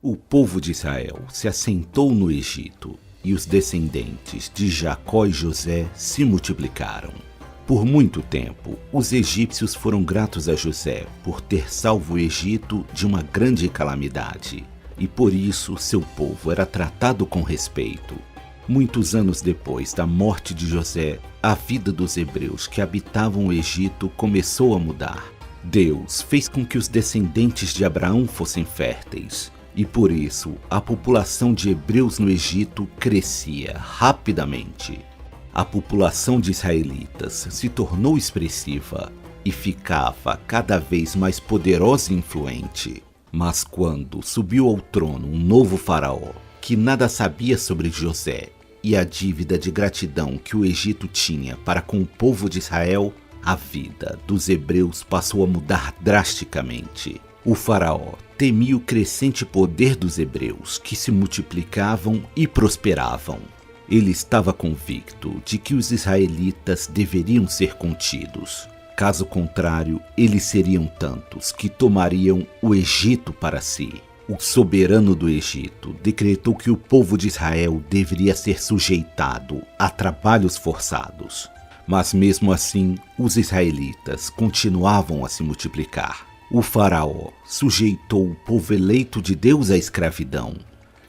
O povo de Israel se assentou no Egito e os descendentes de Jacó e José se multiplicaram. Por muito tempo, os egípcios foram gratos a José por ter salvo o Egito de uma grande calamidade, e por isso seu povo era tratado com respeito. Muitos anos depois da morte de José, a vida dos hebreus que habitavam o Egito começou a mudar. Deus fez com que os descendentes de Abraão fossem férteis, e por isso a população de hebreus no Egito crescia rapidamente. A população de israelitas se tornou expressiva e ficava cada vez mais poderosa e influente. Mas quando subiu ao trono um novo faraó, que nada sabia sobre José e a dívida de gratidão que o Egito tinha para com o povo de Israel, a vida dos hebreus passou a mudar drasticamente. O faraó temia o crescente poder dos hebreus, que se multiplicavam e prosperavam. Ele estava convicto de que os israelitas deveriam ser contidos. Caso contrário, eles seriam tantos que tomariam o Egito para si. O soberano do Egito decretou que o povo de Israel deveria ser sujeitado a trabalhos forçados. Mas mesmo assim, os israelitas continuavam a se multiplicar. O faraó sujeitou o povo eleito de Deus à escravidão.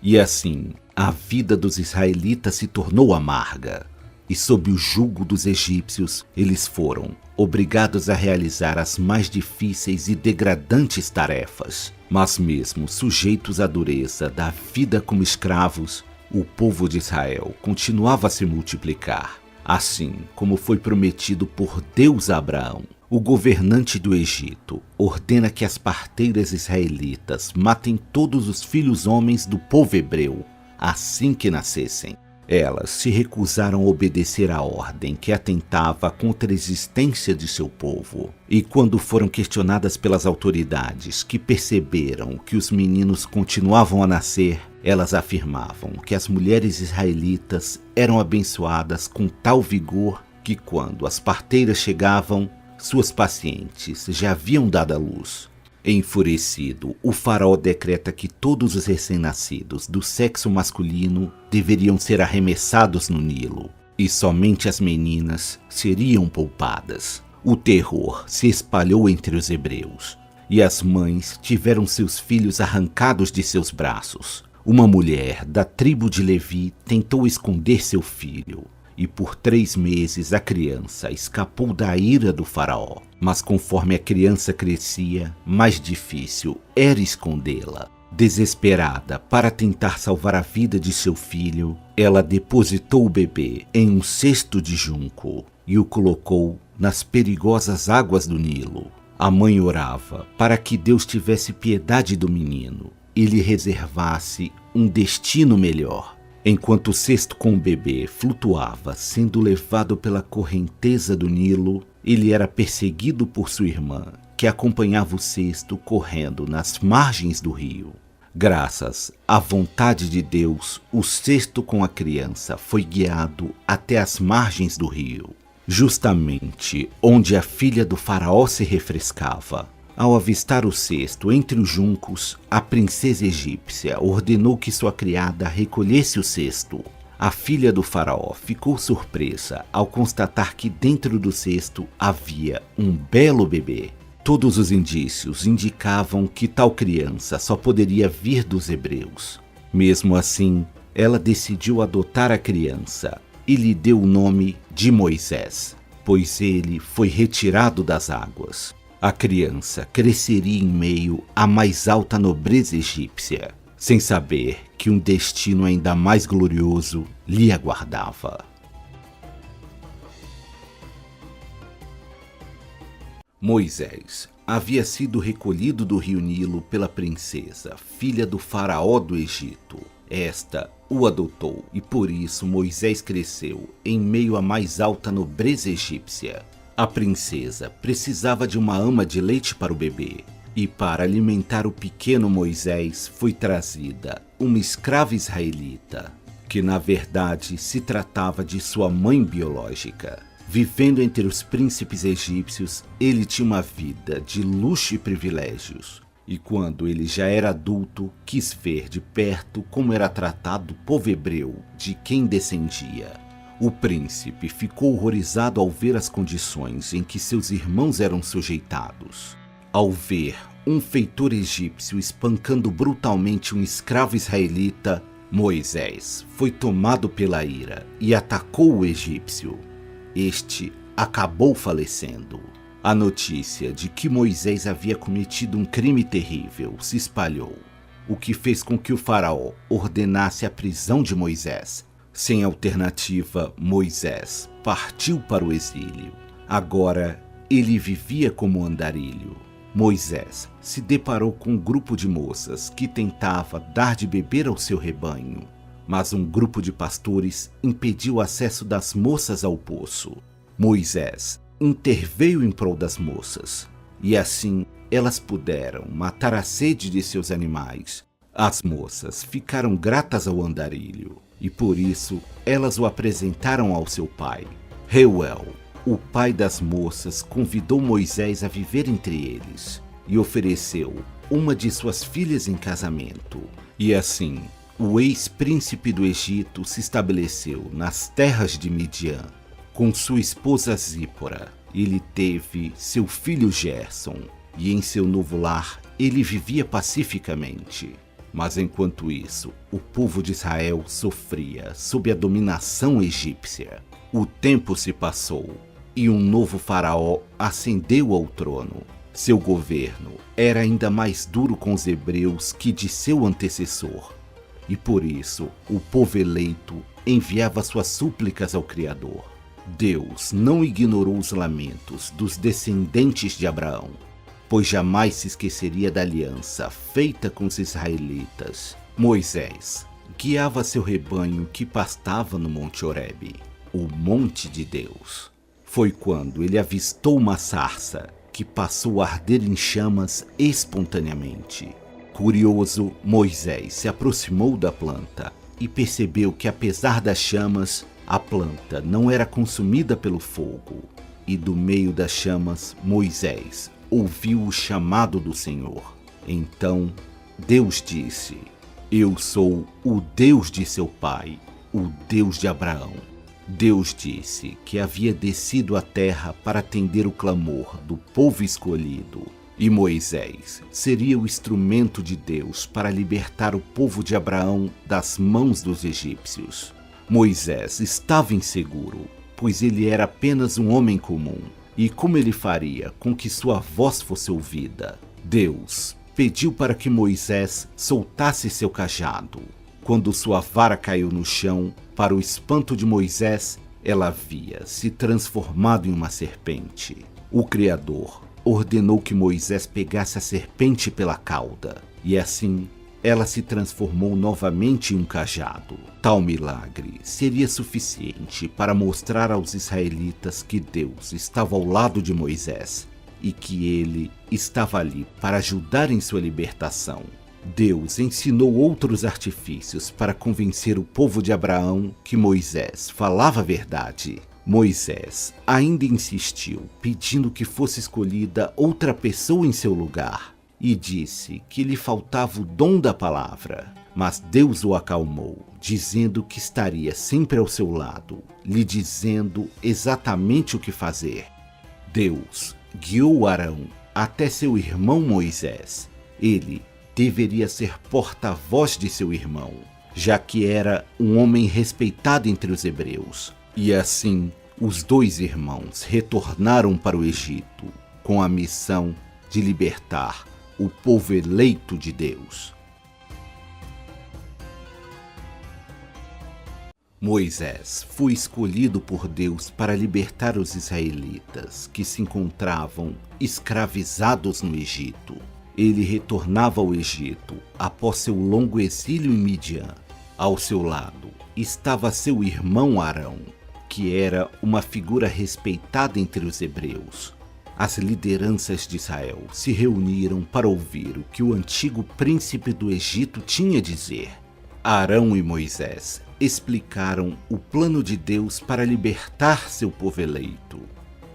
E assim, a vida dos israelitas se tornou amarga. E sob o jugo dos egípcios, eles foram obrigados a realizar as mais difíceis e degradantes tarefas. Mas mesmo sujeitos à dureza da vida como escravos, o povo de Israel continuava a se multiplicar, assim como foi prometido por Deus a Abraão. O governante do Egito ordena que as parteiras israelitas matem todos os filhos homens do povo hebreu assim que nascessem. Elas se recusaram a obedecer à ordem que atentava contra a existência de seu povo. E quando foram questionadas pelas autoridades que perceberam que os meninos continuavam a nascer, elas afirmavam que as mulheres israelitas eram abençoadas com tal vigor que quando as parteiras chegavam, suas pacientes já haviam dado à luz. Enfurecido, o faraó decreta que todos os recém-nascidos do sexo masculino deveriam ser arremessados no Nilo, e somente as meninas seriam poupadas. O terror se espalhou entre os hebreus, e as mães tiveram seus filhos arrancados de seus braços. Uma mulher da tribo de Levi tentou esconder seu filho, e por 3 meses a criança escapou da ira do faraó. Mas conforme a criança crescia, mais difícil era escondê-la. Desesperada para tentar salvar a vida de seu filho, ela depositou o bebê em um cesto de junco e o colocou nas perigosas águas do Nilo. A mãe orava para que Deus tivesse piedade do menino e lhe reservasse um destino melhor. Enquanto o cesto com o bebê flutuava, sendo levado pela correnteza do Nilo, ele era perseguido por sua irmã, que acompanhava o cesto correndo nas margens do rio. Graças à vontade de Deus, o cesto com a criança foi guiado até as margens do rio, justamente onde a filha do faraó se refrescava. Ao avistar o cesto entre os juncos, a princesa egípcia ordenou que sua criada recolhesse o cesto. A filha do faraó ficou surpresa ao constatar que dentro do cesto havia um belo bebê. Todos os indícios indicavam que tal criança só poderia vir dos hebreus. Mesmo assim, ela decidiu adotar a criança e lhe deu o nome de Moisés, pois ele foi retirado das águas. A criança cresceria em meio à mais alta nobreza egípcia, sem saber que um destino ainda mais glorioso lhe aguardava. Moisés havia sido recolhido do rio Nilo pela princesa, filha do faraó do Egito. Esta o adotou e por isso Moisés cresceu em meio à mais alta nobreza egípcia. A princesa precisava de uma ama de leite para o bebê, e para alimentar o pequeno Moisés foi trazida uma escrava israelita, que na verdade se tratava de sua mãe biológica. Vivendo entre os príncipes egípcios, ele tinha uma vida de luxo e privilégios. E quando ele já era adulto, quis ver de perto como era tratado o povo hebreu de quem descendia. O príncipe ficou horrorizado ao ver as condições em que seus irmãos eram sujeitados. Ao ver um feitor egípcio espancando brutalmente um escravo israelita, Moisés foi tomado pela ira e atacou o egípcio. Este acabou falecendo. A notícia de que Moisés havia cometido um crime terrível se espalhou, o que fez com que o faraó ordenasse a prisão de Moisés. Sem alternativa, Moisés partiu para o exílio. Agora, ele vivia como andarilho. Moisés se deparou com um grupo de moças que tentava dar de beber ao seu rebanho, mas um grupo de pastores impediu o acesso das moças ao poço. Moisés interveio em prol das moças, e assim elas puderam matar a sede de seus animais. As moças ficaram gratas ao andarilho, e por isso elas o apresentaram ao seu pai. Reuel, o pai das moças, convidou Moisés a viver entre eles, e ofereceu uma de suas filhas em casamento. E assim, o ex-príncipe do Egito se estabeleceu nas terras de Midian. Com sua esposa Zípora, ele teve seu filho Gerson, e em seu novo lar ele vivia pacificamente. Mas enquanto isso, o povo de Israel sofria sob a dominação egípcia. O tempo se passou, e um novo faraó ascendeu ao trono. Seu governo era ainda mais duro com os hebreus que de seu antecessor, e por isso o povo eleito enviava suas súplicas ao Criador. Deus não ignorou os lamentos dos descendentes de Abraão, pois jamais se esqueceria da aliança feita com os israelitas. Moisés guiava seu rebanho que pastava no Monte Horebe, o monte de Deus. Foi quando ele avistou uma sarça que passou a arder em chamas espontaneamente. Curioso, Moisés se aproximou da planta e percebeu que, apesar das chamas, a planta não era consumida pelo fogo. E do meio das chamas, Moisés ouviu o chamado do Senhor. Então Deus disse: Eu sou o Deus de seu pai, o Deus de Abraão. Deus disse que havia descido à terra para atender o clamor do povo escolhido, e Moisés seria o instrumento de Deus para libertar o povo de Abraão das mãos dos egípcios. Moisés estava inseguro, pois ele era apenas um homem comum, e como ele faria com que sua voz fosse ouvida? Deus pediu para que Moisés soltasse seu cajado. Quando sua vara caiu no chão, para o espanto de Moisés, ela havia se transformado em uma serpente. O Criador ordenou que Moisés pegasse a serpente pela cauda, e assim ela se transformou novamente em um cajado. Tal milagre seria suficiente para mostrar aos israelitas que Deus estava ao lado de Moisés e que ele estava ali para ajudar em sua libertação. Deus ensinou outros artifícios para convencer o povo de Abraão que Moisés falava a verdade. Moisés ainda insistiu, pedindo que fosse escolhida outra pessoa em seu lugar, e disse que lhe faltava o dom da palavra. Mas Deus o acalmou, dizendo que estaria sempre ao seu lado, lhe dizendo exatamente o que fazer. Deus guiou Arão até seu irmão Moisés. Ele deveria ser porta-voz de seu irmão, já que era um homem respeitado entre os hebreus. E assim, os dois irmãos retornaram para o Egito, com a missão de libertar o povo eleito de Deus. Moisés foi escolhido por Deus para libertar os israelitas que se encontravam escravizados no Egito. Ele retornava ao Egito após seu longo exílio em Midian. Ao seu lado estava seu irmão Arão, que era uma figura respeitada entre os hebreus. As lideranças de Israel se reuniram para ouvir o que o antigo príncipe do Egito tinha a dizer. Arão e Moisés explicaram o plano de Deus para libertar seu povo eleito.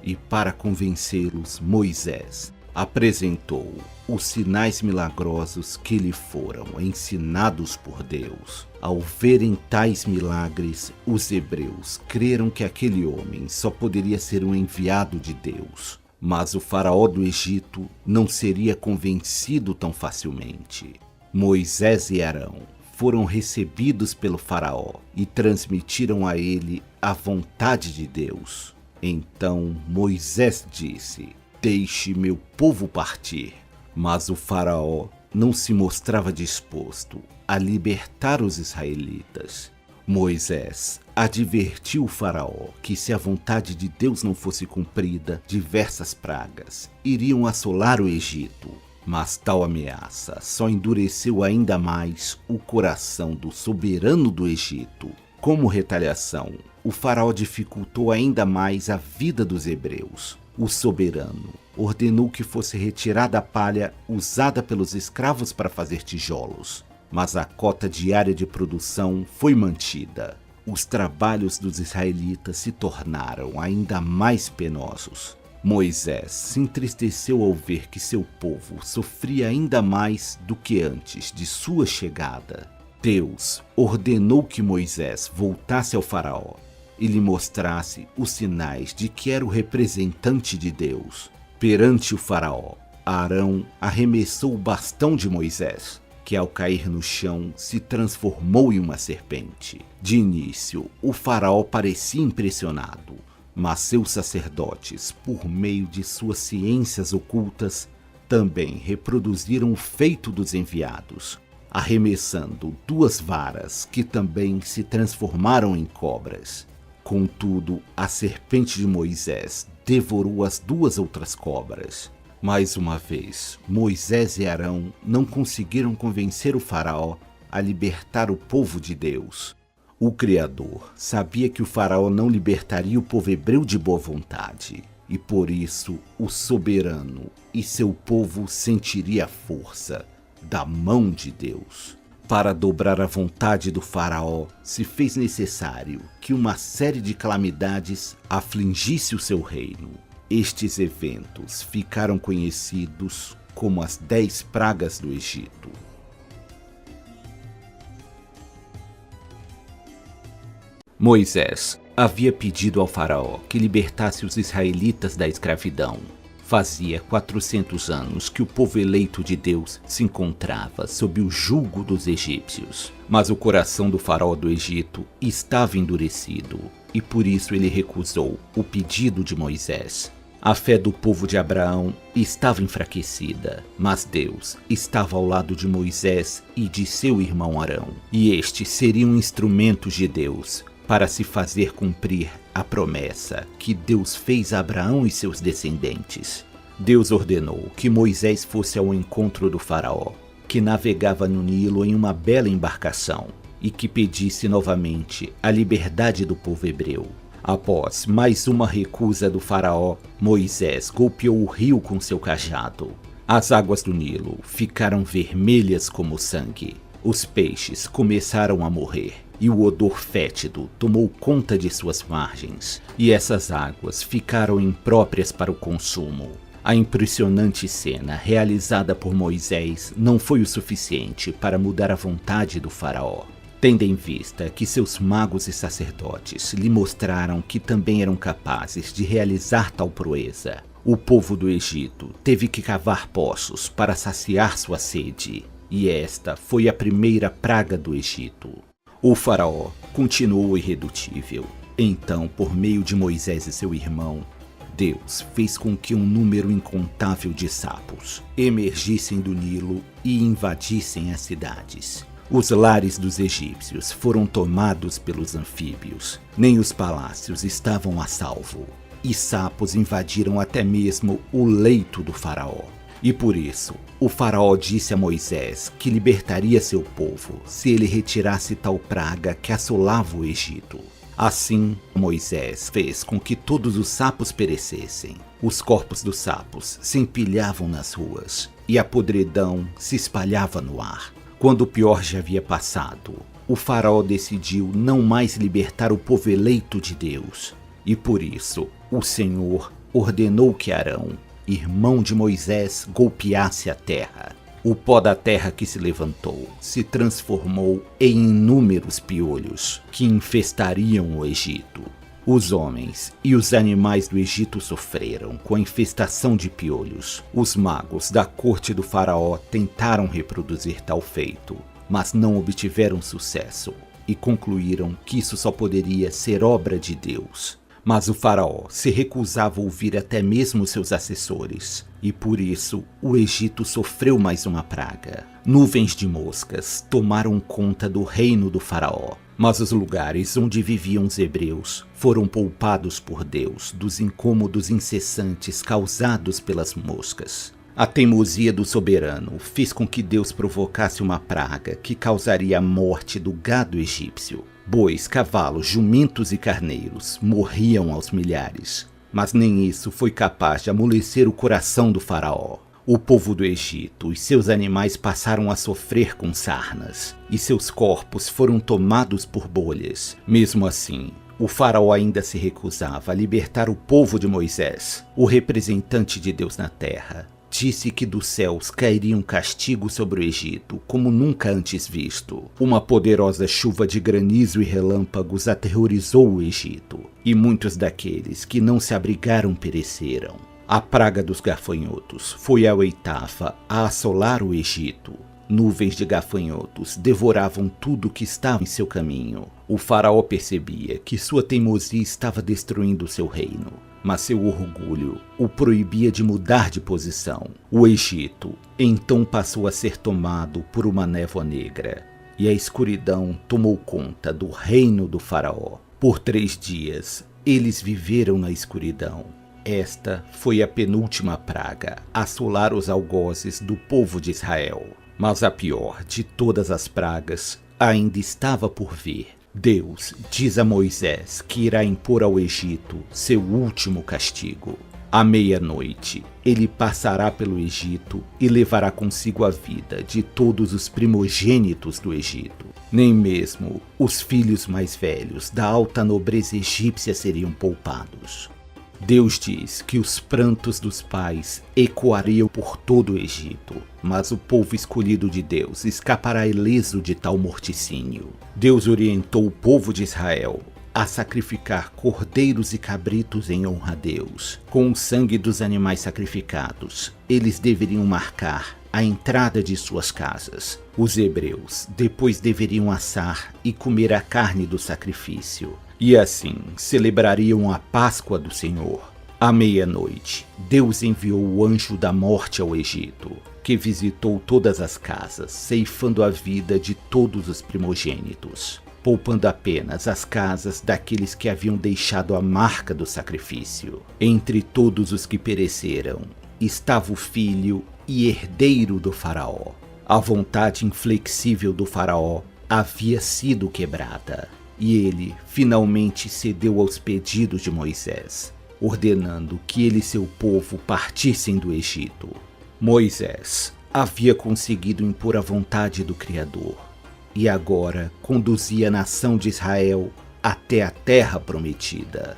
E para convencê-los, Moisés apresentou os sinais milagrosos que lhe foram ensinados por Deus. Ao verem tais milagres, os hebreus creram que aquele homem só poderia ser um enviado de Deus. Mas o faraó do Egito não seria convencido tão facilmente. Moisés e Arão foram recebidos pelo faraó e transmitiram a ele a vontade de Deus. Então Moisés disse: "Deixe meu povo partir." Mas o faraó não se mostrava disposto a libertar os israelitas. Moisés advertiu o faraó que se a vontade de Deus não fosse cumprida, diversas pragas iriam assolar o Egito. Mas tal ameaça só endureceu ainda mais o coração do soberano do Egito. Como retaliação, o faraó dificultou ainda mais a vida dos hebreus. O soberano ordenou que fosse retirada a palha usada pelos escravos para fazer tijolos, mas a cota diária de produção foi mantida. Os trabalhos dos israelitas se tornaram ainda mais penosos. Moisés se entristeceu ao ver que seu povo sofria ainda mais do que antes de sua chegada. Deus ordenou que Moisés voltasse ao faraó e lhe mostrasse os sinais de que era o representante de Deus. Perante o faraó, Arão arremessou o bastão de Moisés, que ao cair no chão se transformou em uma serpente. De início, o faraó parecia impressionado, mas seus sacerdotes, por meio de suas ciências ocultas, também reproduziram o feito dos enviados, arremessando 2 varas que também se transformaram em cobras. Contudo, a serpente de Moisés devorou as 2 outras cobras. Mais uma vez, Moisés e Arão não conseguiram convencer o faraó a libertar o povo de Deus. O Criador sabia que o faraó não libertaria o povo hebreu de boa vontade, e por isso o soberano e seu povo sentiria a força da mão de Deus. Para dobrar a vontade do faraó, se fez necessário que uma série de calamidades afligisse o seu reino. Estes eventos ficaram conhecidos como as 10 pragas do Egito. Moisés havia pedido ao faraó que libertasse os israelitas da escravidão. Fazia 400 anos que o povo eleito de Deus se encontrava sob o jugo dos egípcios. Mas o coração do faraó do Egito estava endurecido e por isso ele recusou o pedido de Moisés. A fé do povo de Abraão estava enfraquecida, mas Deus estava ao lado de Moisés e de seu irmão Arão, e estes seriam instrumentos de Deus para se fazer cumprir a promessa que Deus fez a Abraão e seus descendentes. Deus ordenou que Moisés fosse ao encontro do faraó, que navegava no Nilo em uma bela embarcação, e que pedisse novamente a liberdade do povo hebreu. Após mais uma recusa do faraó, Moisés golpeou o rio com seu cajado. As águas do Nilo ficaram vermelhas como sangue. Os peixes começaram a morrer e o odor fétido tomou conta de suas margens, e essas águas ficaram impróprias para o consumo. A impressionante cena realizada por Moisés não foi o suficiente para mudar a vontade do faraó. Tendo em vista que seus magos e sacerdotes lhe mostraram que também eram capazes de realizar tal proeza, o povo do Egito teve que cavar poços para saciar sua sede, e esta foi a primeira praga do Egito. O faraó continuou irredutível. Então, por meio de Moisés e seu irmão, Deus fez com que um número incontável de sapos emergissem do Nilo e invadissem as cidades. Os lares dos egípcios foram tomados pelos anfíbios, nem os palácios estavam a salvo, e sapos invadiram até mesmo o leito do faraó. E por isso, o faraó disse a Moisés que libertaria seu povo se ele retirasse tal praga que assolava o Egito. Assim, Moisés fez com que todos os sapos perecessem. Os corpos dos sapos se empilhavam nas ruas e a podridão se espalhava no ar. Quando o pior já havia passado, o faraó decidiu não mais libertar o povo eleito de Deus. E por isso, o Senhor ordenou que Arão irmão de Moisés, golpeasse a terra. O pó da terra que se levantou se transformou em inúmeros piolhos que infestariam o Egito. Os homens e os animais do Egito sofreram com a infestação de piolhos. Os magos da corte do faraó tentaram reproduzir tal feito, mas não obtiveram sucesso e concluíram que isso só poderia ser obra de Deus. Mas o faraó se recusava a ouvir até mesmo seus assessores, e por isso o Egito sofreu mais uma praga. Nuvens de moscas tomaram conta do reino do faraó, mas os lugares onde viviam os hebreus foram poupados por Deus dos incômodos incessantes causados pelas moscas. A teimosia do soberano fez com que Deus provocasse uma praga que causaria a morte do gado egípcio. Bois, cavalos, jumentos e carneiros morriam aos milhares, mas nem isso foi capaz de amolecer o coração do faraó. O povo do Egito e seus animais passaram a sofrer com sarnas, e seus corpos foram tomados por bolhas. Mesmo assim, o faraó ainda se recusava a libertar o povo de Moisés, o representante de Deus na terra. Disse que dos céus cairia um castigo sobre o Egito, como nunca antes visto. Uma poderosa chuva de granizo e relâmpagos aterrorizou o Egito, e muitos daqueles que não se abrigaram pereceram. A praga dos gafanhotos foi a oitava a assolar o Egito. Nuvens de gafanhotos devoravam tudo que estava em seu caminho. O faraó percebia que sua teimosia estava destruindo seu reino, mas seu orgulho o proibia de mudar de posição. O Egito então passou a ser tomado por uma névoa negra, e a escuridão tomou conta do reino do faraó. Por 3 dias, eles viveram na escuridão. Esta foi a penúltima praga a assolar os algozes do povo de Israel. Mas a pior de todas as pragas ainda estava por vir. Deus diz a Moisés que irá impor ao Egito seu último castigo. À meia-noite, ele passará pelo Egito e levará consigo a vida de todos os primogênitos do Egito. Nem mesmo os filhos mais velhos da alta nobreza egípcia seriam poupados. Deus diz que os prantos dos pais ecoariam por todo o Egito, mas o povo escolhido de Deus escapará ileso de tal morticínio. Deus orientou o povo de Israel a sacrificar cordeiros e cabritos em honra a Deus. Com o sangue dos animais sacrificados, eles deveriam marcar a entrada de suas casas. Os hebreus depois deveriam assar e comer a carne do sacrifício. E assim celebrariam a Páscoa do Senhor. À meia-noite, Deus enviou o anjo da morte ao Egito, que visitou todas as casas, ceifando a vida de todos os primogênitos, poupando apenas as casas daqueles que haviam deixado a marca do sacrifício. Entre todos os que pereceram, estava o filho e herdeiro do faraó. A vontade inflexível do faraó havia sido quebrada, e ele finalmente cedeu aos pedidos de Moisés, ordenando que ele e seu povo partissem do Egito. Moisés havia conseguido impor a vontade do Criador, e agora conduzia a nação de Israel até a terra prometida.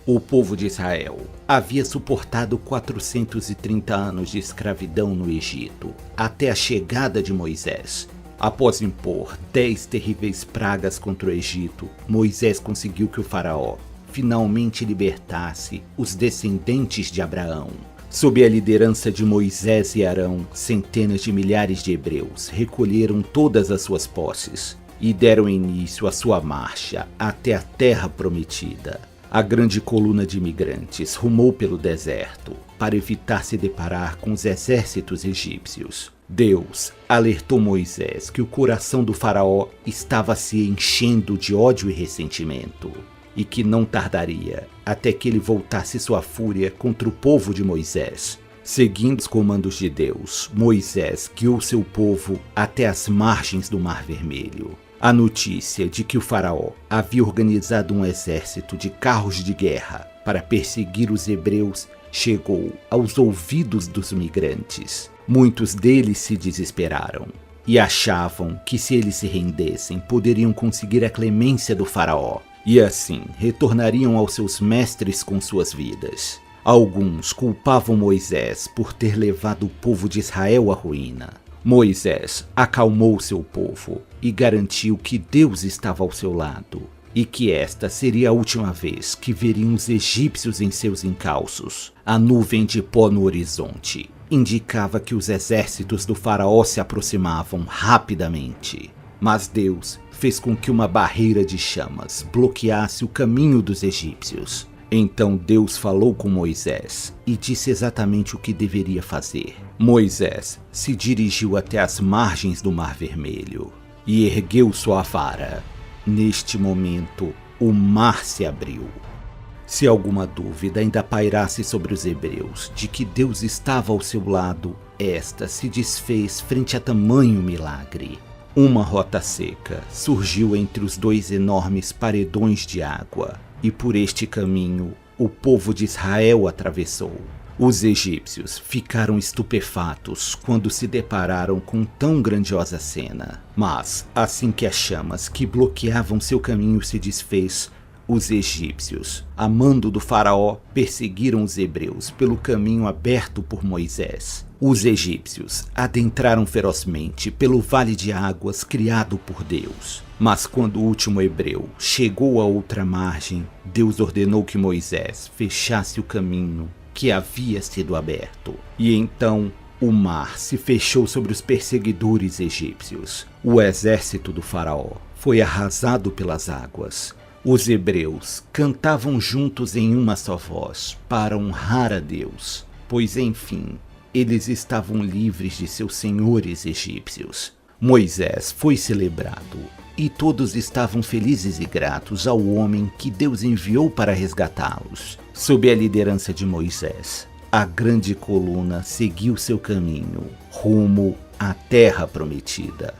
O povo de Israel havia suportado 430 anos de escravidão no Egito, até a chegada de Moisés. Após impor 10 terríveis pragas contra o Egito, Moisés conseguiu que o faraó finalmente libertasse os descendentes de Abraão. Sob a liderança de Moisés e Arão, centenas de milhares de hebreus recolheram todas as suas posses e deram início à sua marcha até a terra prometida. A grande coluna de imigrantes rumou pelo deserto para evitar se deparar com os exércitos egípcios. Deus alertou Moisés que o coração do faraó estava se enchendo de ódio e ressentimento, e que não tardaria até que ele voltasse sua fúria contra o povo de Moisés. Seguindo os comandos de Deus, Moisés guiou seu povo até as margens do Mar Vermelho. A notícia de que o faraó havia organizado um exército de carros de guerra para perseguir os hebreus chegou aos ouvidos dos migrantes. Muitos deles se desesperaram e achavam que se eles se rendessem poderiam conseguir a clemência do faraó. e assim retornariam aos seus mestres com suas vidas. Alguns culpavam Moisés por ter levado o povo de Israel à ruína. Moisés acalmou seu povo e garantiu que Deus estava ao seu lado e que esta seria a última vez que veriam os egípcios em seus encalços. A nuvem de pó no horizonte indicava que os exércitos do faraó se aproximavam rapidamente. Mas Deus fez com que uma barreira de chamas bloqueasse o caminho dos egípcios. Então Deus falou com Moisés e disse exatamente o que deveria fazer. Moisés se dirigiu até as margens do Mar Vermelho e ergueu sua vara. Neste momento, o mar se abriu. Se alguma dúvida ainda pairasse sobre os hebreus de que Deus estava ao seu lado, esta se desfez frente a tamanho milagre. Uma rota seca surgiu entre os dois enormes paredões de água, e por este caminho o povo de Israel atravessou. Os egípcios ficaram estupefatos quando se depararam com tão grandiosa cena. Mas, assim que as chamas que bloqueavam seu caminho se desfez, os egípcios, a mando do faraó, perseguiram os hebreus pelo caminho aberto por Moisés. Os egípcios adentraram ferozmente pelo vale de águas criado por Deus. Mas quando o último hebreu chegou à outra margem, Deus ordenou que Moisés fechasse o caminho que havia sido aberto. E então o mar se fechou sobre os perseguidores egípcios. O exército do faraó foi arrasado pelas águas. Os hebreus cantavam juntos em uma só voz para honrar a Deus, pois enfim, eles estavam livres de seus senhores egípcios. Moisés foi celebrado e todos estavam felizes e gratos ao homem que Deus enviou para resgatá-los. Sob a liderança de Moisés, a grande coluna seguiu seu caminho rumo à Terra Prometida.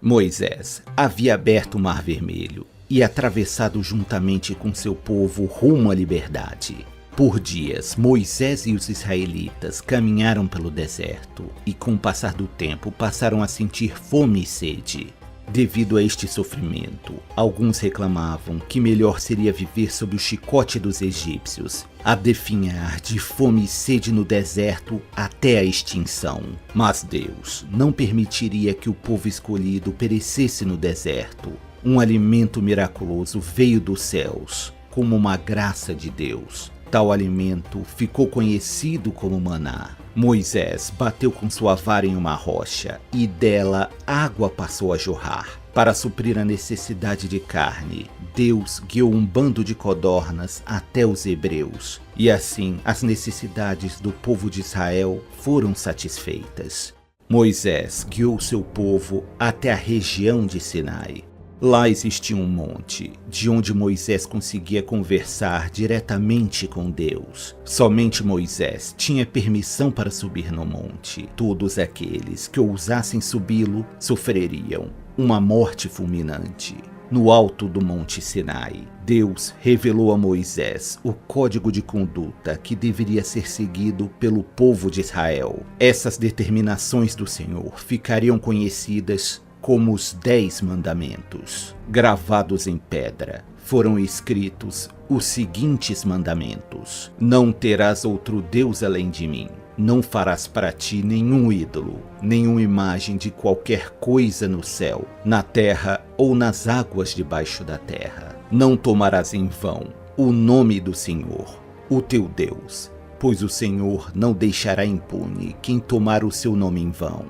Moisés havia aberto o Mar Vermelho e atravessado juntamente com seu povo rumo à liberdade. Por dias, Moisés e os israelitas caminharam pelo deserto e, com o passar do tempo, passaram a sentir fome e sede. Devido a este sofrimento, alguns reclamavam que melhor seria viver sob o chicote dos egípcios, a definhar de fome e sede no deserto até a extinção. Mas Deus não permitiria que o povo escolhido perecesse no deserto. Um alimento miraculoso veio dos céus, como uma graça de Deus. Tal alimento ficou conhecido como maná. Moisés bateu com sua vara em uma rocha e dela água passou a jorrar. Para suprir a necessidade de carne, Deus guiou um bando de codornas até os hebreus. E assim as necessidades do povo de Israel foram satisfeitas. Moisés guiou seu povo até a região de Sinai. Lá existia um monte, de onde Moisés conseguia conversar diretamente com Deus. Somente Moisés tinha permissão para subir no monte. Todos aqueles que ousassem subi-lo sofreriam uma morte fulminante. No alto do Monte Sinai, Deus revelou a Moisés o código de conduta que deveria ser seguido pelo povo de Israel. Essas determinações do Senhor ficariam conhecidas como os 10 mandamentos. Gravados em pedra, foram escritos os seguintes mandamentos: não terás outro Deus além de mim. Não farás para ti nenhum ídolo, nenhuma imagem de qualquer coisa no céu, na terra ou nas águas debaixo da terra. Não tomarás em vão o nome do Senhor, o teu Deus, pois o Senhor não deixará impune quem tomar o seu nome em vão.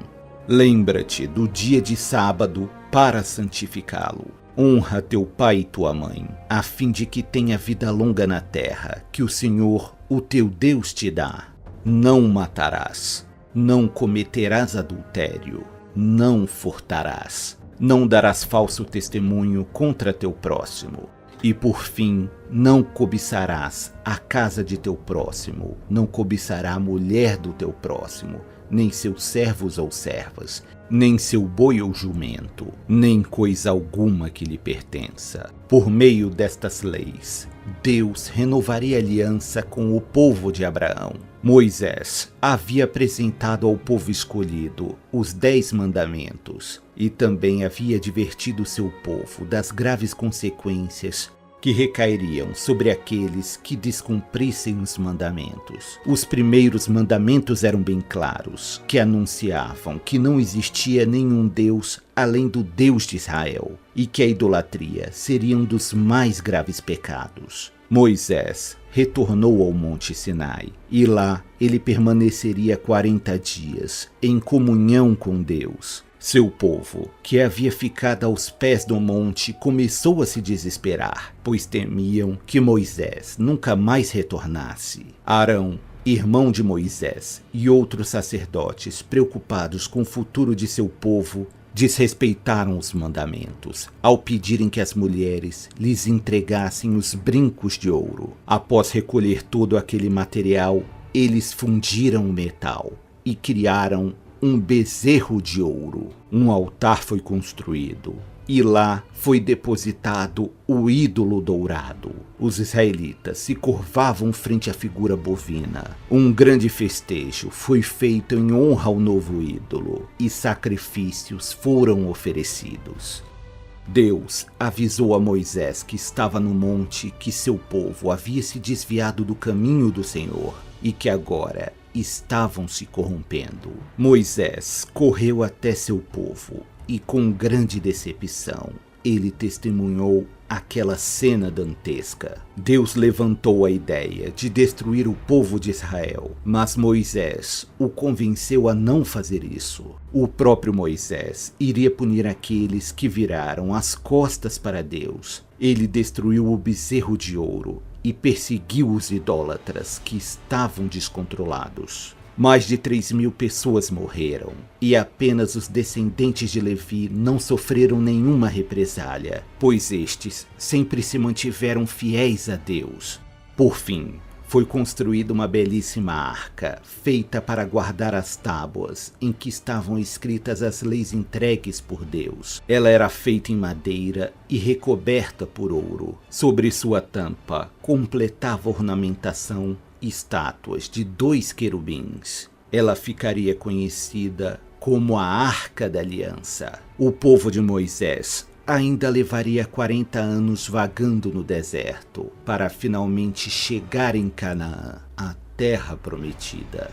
Lembra-te do dia de sábado para santificá-lo. Honra teu pai e tua mãe, a fim de que tenha vida longa na terra, que o Senhor, o teu Deus, te dá. Não matarás, não cometerás adultério, não furtarás, não darás falso testemunho contra teu próximo. E por fim, não cobiçarás a casa de teu próximo, não cobiçará a mulher do teu próximo, nem seus servos ou servas, nem seu boi ou jumento, nem coisa alguma que lhe pertença. Por meio destas leis, Deus renovaria a aliança com o povo de Abraão. Moisés havia apresentado ao povo escolhido os 10 mandamentos e também havia advertido seu povo das graves consequências que recairiam sobre aqueles que descumprissem os mandamentos. Os primeiros mandamentos eram bem claros, que anunciavam que não existia nenhum Deus além do Deus de Israel e que a idolatria seria um dos mais graves pecados. Moisés retornou ao Monte Sinai e lá ele permaneceria 40 dias em comunhão com Deus. Seu povo, que havia ficado aos pés do monte, começou a se desesperar, pois temiam que Moisés nunca mais retornasse. Arão, irmão de Moisés, e outros sacerdotes, preocupados com o futuro de seu povo, desrespeitaram os mandamentos, ao pedirem que as mulheres lhes entregassem os brincos de ouro. Após recolher todo aquele material, eles fundiram o metal e criaram um bezerro de ouro. Um altar foi construído e lá foi depositado o ídolo dourado. Os israelitas se curvavam frente à figura bovina. Um grande festejo foi feito em honra ao novo ídolo e sacrifícios foram oferecidos. Deus avisou a Moisés, que estava no monte, que seu povo havia se desviado do caminho do Senhor e que agora estavam se corrompendo. Moisés correu até seu povo e, com grande decepção, ele testemunhou aquela cena dantesca. Deus levantou a ideia de destruir o povo de Israel, mas Moisés o convenceu a não fazer isso. O próprio Moisés iria punir aqueles que viraram as costas para Deus. Ele destruiu o bezerro de ouro e perseguiu os idólatras que estavam descontrolados. Mais de 3.000 pessoas morreram, e apenas os descendentes de Levi não sofreram nenhuma represália, pois estes sempre se mantiveram fiéis a Deus. Por fim, foi construída uma belíssima arca, feita para guardar as tábuas em que estavam escritas as leis entregues por Deus. Ela era feita em madeira e recoberta por ouro. Sobre sua tampa, completava a ornamentação estátuas de 2 querubins. Ela ficaria conhecida como a Arca da Aliança. O povo de Moisés ainda levaria 40 anos vagando no deserto para finalmente chegar em Canaã, a terra prometida.